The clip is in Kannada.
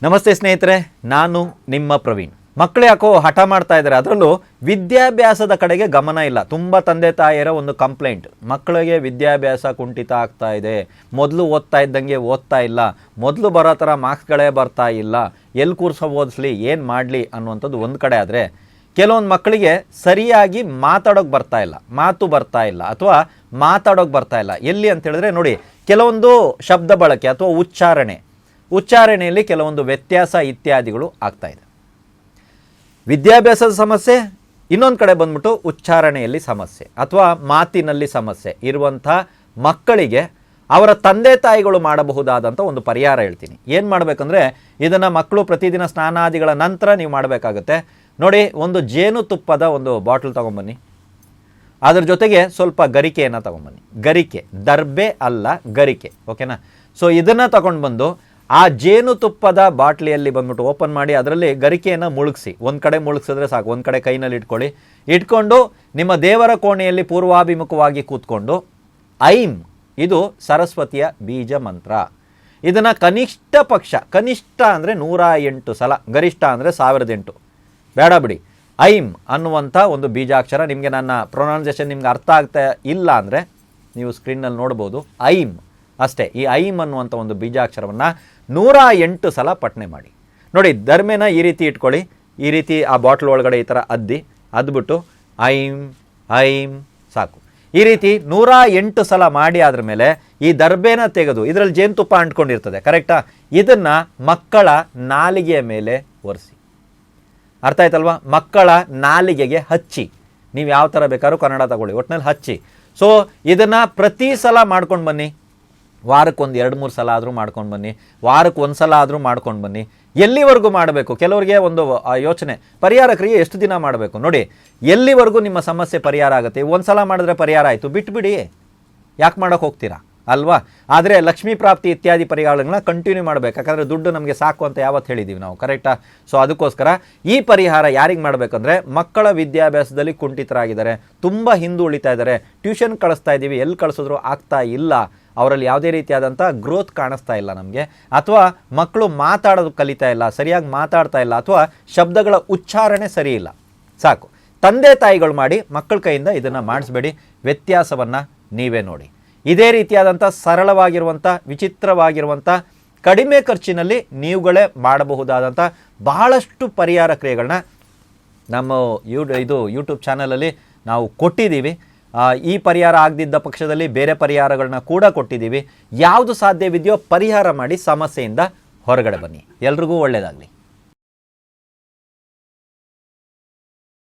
ನಮಸ್ತೆ ಸ್ನೇಹಿತರೆ, ನಾನು ನಿಮ್ಮ ಪ್ರವೀಣ್. ಮಕ್ಕಳು ಯಾಕೋ ಹಠ ಮಾಡ್ತಾ ಇದ್ದಾರೆ, ಅದರಲ್ಲೂ ವಿದ್ಯಾಭ್ಯಾಸದ ಕಡೆಗೆ ಗಮನ ಇಲ್ಲ. ತುಂಬ ತಂದೆ ತಾಯಿಯರ ಒಂದು ಕಂಪ್ಲೇಂಟ್, ಮಕ್ಕಳಿಗೆ ವಿದ್ಯಾಭ್ಯಾಸ ಕುಂಠಿತ ಆಗ್ತಾ ಇದೆ, ಮೊದಲು ಓದ್ತಾ ಇದ್ದಂಗೆ ಓದ್ತಾ ಇಲ್ಲ, ಮೊದಲು ಬರೋ ಥರ ಮಾರ್ಕ್ಸ್ಗಳೇ ಬರ್ತಾ ಇಲ್ಲ, ಎಲ್ಲಿ ಕೂರ್ಸೋ ಓದಿಸ್ಲಿ, ಏನು ಮಾಡಲಿ ಅನ್ನುವಂಥದ್ದು ಒಂದು ಕಡೆ. ಆದರೆ ಕೆಲವೊಂದು ಮಕ್ಕಳಿಗೆ ಸರಿಯಾಗಿ ಮಾತಾಡೋಕೆ ಬರ್ತಾ ಇಲ್ಲ, ಮಾತು ಬರ್ತಾ ಇಲ್ಲ, ಅಥವಾ ಮಾತಾಡೋಕೆ ಬರ್ತಾ ಇಲ್ಲ. ಎಲ್ಲಿ ಅಂತ ಹೇಳಿದ್ರೆ ನೋಡಿ, ಕೆಲವೊಂದು ಶಬ್ದ ಬಳಕೆ ಅಥವಾ ಉಚ್ಚಾರಣೆಯಲ್ಲಿ ಕೆಲವೊಂದು ವ್ಯತ್ಯಾಸ ಇತ್ಯಾದಿಗಳು ಆಗ್ತಾ ಇದೆ. ವಿದ್ಯಾಭ್ಯಾಸದ ಸಮಸ್ಯೆ, ಇನ್ನೊಂದು ಕಡೆ ಬಂದ್ಬಿಟ್ಟು ಉಚ್ಚಾರಣೆಯಲ್ಲಿ ಸಮಸ್ಯೆ ಅಥವಾ ಮಾತಿನಲ್ಲಿ ಸಮಸ್ಯೆ ಇರುವಂಥ ಮಕ್ಕಳಿಗೆ ಅವರ ತಂದೆ ತಾಯಿಗಳು ಮಾಡಬಹುದಾದಂಥ ಒಂದು ಪರಿಹಾರ ಹೇಳ್ತೀನಿ. ಏನು ಮಾಡಬೇಕಂದ್ರೆ, ಇದನ್ನು ಮಕ್ಕಳು ಪ್ರತಿದಿನ ಸ್ನಾನಾದಿಗಳ ನಂತರ ನೀವು ಮಾಡಬೇಕಾಗುತ್ತೆ. ನೋಡಿ, ಒಂದು ಜೇನುತುಪ್ಪದ ಒಂದು ಬಾಟಲ್ ತೊಗೊಂಬನ್ನಿ, ಅದ್ರ ಜೊತೆಗೆ ಸ್ವಲ್ಪ ಗರಿಕೆಯನ್ನು ತೊಗೊಂಬನ್ನಿ. ಗರಿಕೆ, ದರ್ಬೆ ಅಲ್ಲ, ಗರಿಕೆ, ಓಕೆನಾ? ಸೊ ಇದನ್ನು ತಗೊಂಡು ಬಂದು ಆ ಜೇನುತುಪ್ಪದ ಬಾಟ್ಲಿಯಲ್ಲಿ ಬಂದ್ಬಿಟ್ಟು ಓಪನ್ ಮಾಡಿ ಅದರಲ್ಲಿ ಗರಿಕೆಯನ್ನು ಮುಳುಗಿಸಿ. ಒಂದು ಕಡೆ ಮುಳುಗಿಸಿದ್ರೆ ಸಾಕು, ಒಂದು ಕಡೆ ಕೈನಲ್ಲಿ ಇಟ್ಕೊಂಡು ನಿಮ್ಮ ದೇವರ ಕೋಣೆಯಲ್ಲಿ ಪೂರ್ವಾಭಿಮುಖವಾಗಿ ಕೂತ್ಕೊಂಡು ಐಂ, ಇದು ಸರಸ್ವತಿಯ ಬೀಜ ಮಂತ್ರ. ಇದನ್ನು ಕನಿಷ್ಠ ಅಂದರೆ 108 ಸಲ, ಗರಿಷ್ಠ ಅಂದರೆ 1008, ಬೇಡ ಬಿಡಿ, ಐಂ ಅನ್ನುವಂಥ ಒಂದು ಬೀಜಾಕ್ಷರ. ನಿಮಗೆ ನನ್ನ ಪ್ರೊನೌನ್ಸಿಯೇಷನ್ ನಿಮ್ಗೆ ಅರ್ಥ ಆಗ್ತಾ ಇಲ್ಲ ಅಂದರೆ ನೀವು ಸ್ಕ್ರೀನ್ನಲ್ಲಿ ನೋಡ್ಬೋದು. ಐಂ ಅಷ್ಟೇ. ಈ ಐಂ ಅನ್ನುವಂಥ ಒಂದು ಬೀಜಾಕ್ಷರವನ್ನು 108 ಸಲ ಪಠನೆ ಮಾಡಿ. ನೋಡಿ, ದರ್ಮೆನ ಈ ರೀತಿ ಇಟ್ಕೊಳ್ಳಿ, ಈ ರೀತಿ ಆ ಬಾಟ್ಲ್ ಒಳಗಡೆ ಈ ಥರ ಅದ್ಬಿಟ್ಟು ಐಂ ಐಂ ಸಾಕು. ಈ ರೀತಿ 108 ಸಲ ಮಾಡಿ ಆದ್ರ ಮೇಲೆ ಈ ದರ್ಬೆನ ತೆಗೆದು, ಇದರಲ್ಲಿ ಜೇನುತುಪ್ಪ ಅಂಟ್ಕೊಂಡಿರ್ತದೆ, ಕರೆಕ್ಟಾ? ಇದನ್ನು ಮಕ್ಕಳ ನಾಲಿಗೆಯ ಮೇಲೆ ಒರೆಸಿ. ಅರ್ಥ ಆಯ್ತಲ್ವಾ? ಮಕ್ಕಳ ನಾಲಿಗೆಗೆ ಹಚ್ಚಿ. ನೀವು ಯಾವ ಥರ ಬೇಕಾದ್ರೂ ಕನ್ನಡ ತಗೊಳ್ಳಿ, ಒಟ್ಟಿನಲ್ಲಿ ಹಚ್ಚಿ. ಸೊ ಇದನ್ನು ಪ್ರತಿ ಸಲ ಮಾಡ್ಕೊಂಡು ಬನ್ನಿ. ವಾರಕ್ಕೆ ಒಂದು 2-3 ಸಲ ಆದರೂ ಮಾಡ್ಕೊಂಡು ಬನ್ನಿ, ವಾರಕ್ಕೆ 1 ಸಲ ಆದರೂ ಮಾಡ್ಕೊಂಡು ಬನ್ನಿ. ಎಲ್ಲಿವರೆಗೂ ಮಾಡಬೇಕು? ಕೆಲವರಿಗೆ ಒಂದು ಯೋಚನೆ, ಪರಿಹಾರ ಕ್ರಿಯೆ ಎಷ್ಟು ದಿನ ಮಾಡಬೇಕು? ನೋಡಿ, ಎಲ್ಲಿವರೆಗೂ ನಿಮ್ಮ ಸಮಸ್ಯೆ ಪರಿಹಾರ ಆಗುತ್ತೆ. ಒಂದು ಸಲ ಮಾಡಿದ್ರೆ ಪರಿಹಾರ ಆಯಿತು, ಬಿಟ್ಬಿಡಿ, ಯಾಕೆ ಮಾಡೋಕ್ಕೆ ಹೋಗ್ತೀರಾ ಅಲ್ವಾ? ಆದರೆ ಲಕ್ಷ್ಮೀ ಪ್ರಾಪ್ತಿ ಇತ್ಯಾದಿ ಪರಿಹಾರಗಳನ್ನ ಕಂಟಿನ್ಯೂ ಮಾಡಬೇಕು. ಯಾಕಂದರೆ ದುಡ್ಡು ನಮಗೆ ಸಾಕು ಅಂತ ಯಾವತ್ತು ಹೇಳಿದ್ದೀವಿ ನಾವು, ಕರೆಕ್ಟಾ? ಸೊ ಅದಕ್ಕೋಸ್ಕರ ಈ ಪರಿಹಾರ ಯಾರಿಗೆ ಮಾಡಬೇಕಂದ್ರೆ, ಮಕ್ಕಳ ವಿದ್ಯಾಭ್ಯಾಸದಲ್ಲಿ ಕುಂಠಿತರಾಗಿದ್ದಾರೆ, ತುಂಬ ಹಿಂದುಳಿತಾ ಇದ್ದಾರೆ, ಟ್ಯೂಷನ್ ಕಳಿಸ್ತಾ ಇದ್ದೀವಿ, ಎಲ್ಲಿ ಕಳಿಸಿದ್ರು ಆಗ್ತಾ ಇಲ್ಲ, ಅವರಲ್ಲಿ ಯಾವುದೇ ರೀತಿಯಾದಂಥ ಗ್ರೋತ್ ಕಾಣಿಸ್ತಾ ಇಲ್ಲ ನಮಗೆ, ಅಥವಾ ಮಕ್ಕಳು ಮಾತಾಡೋದು ಕಲಿತಾ ಇಲ್ಲ, ಸರಿಯಾಗಿ ಮಾತಾಡ್ತಾ ಇಲ್ಲ, ಅಥವಾ ಶಬ್ದಗಳ ಉಚ್ಚಾರಣೆ ಸರಿ ಇಲ್ಲ. ಸಾಕು, ತಂದೆ ತಾಯಿಗಳು ಮಾಡಿ, ಮಕ್ಕಳ ಕೈಯಿಂದ ಇದನ್ನು ಮಾಡಿಸ್ಬೇಡಿ. ವ್ಯತ್ಯಾಸವನ್ನು ನೀವೇ ನೋಡಿ. ಇದೇ ರೀತಿಯಾದಂಥ ಸರಳವಾಗಿರುವಂಥ, ವಿಚಿತ್ರವಾಗಿರುವಂಥ, ಕಡಿಮೆ ಖರ್ಚಿನಲ್ಲಿ ನೀವುಗಳೇ ಮಾಡಬಹುದಾದಂಥ ಬಹಳಷ್ಟು ಪರಿಹಾರ ಕ್ರಿಯೆಗಳನ್ನ ನಮ್ಮ ಯೂಟ್ಯೂಬ್ ಚಾನಲಲ್ಲಿ ನಾವು ಕೊಟ್ಟಿದ್ದೀವಿ. ಈ ಪರಿಹಾರ ಆಗದಿದ್ದ ಪಕ್ಷದಲ್ಲಿ ಬೇರೆ ಪರಿಹಾರಗಳನ್ನ ಕೂಡ ಕೊಟ್ಟಿದ್ದೀವಿ. ಯಾವುದು ಸಾಧ್ಯವಿದೆಯೋ ಪರಿಹಾರ ಮಾಡಿ ಸಮಸ್ಯೆಯಿಂದ ಹೊರಗಡೆ ಬನ್ನಿ. ಎಲ್ರಿಗೂ ಒಳ್ಳೆಯದಾಗಲಿ.